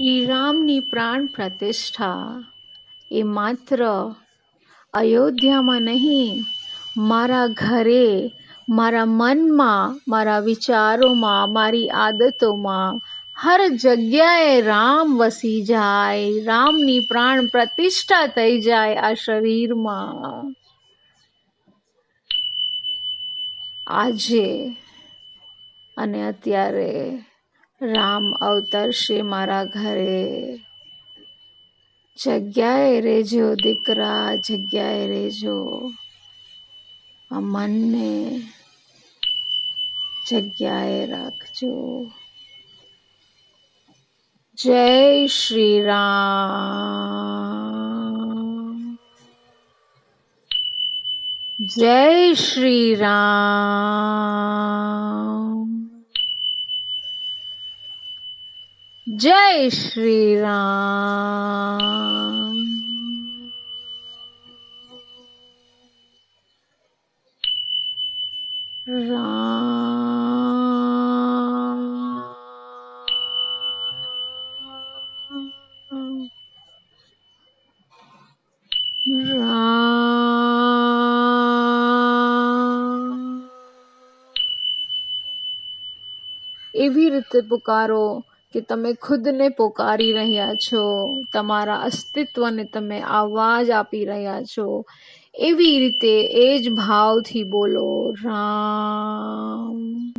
શ્રીરામની પ્રાણ પ્રતિષ્ઠા એ માત્ર અયોધ્યામાં નહીં, મારા ઘરે, મારા મનમાં, મારા વિચારોમાં, મારી આદતોમાં, હર જગ્યાએ રામ વસી જાય, રામની પ્રાણ પ્રતિષ્ઠા થઈ જાય આ શરીરમાં. આજે અને અત્યારે રામ અવતરશે મારા ઘરે. જગ્યાએ રહેજો દીકરા, જગ્યાએ રહેજો. આ મનને જગ્યાએ રાખજો. જય શ્રી રામ. જય શ્રી રામ. જય શ્રી રામ. એવી રીતે પુકારો કે તમે ખુદને પોકારી રહ્યા છો, તમારા અસ્તિત્વને તમે આવાજ આપી રહ્યા છો. એવી રીતે એ જ ભાવથી બોલો રામ.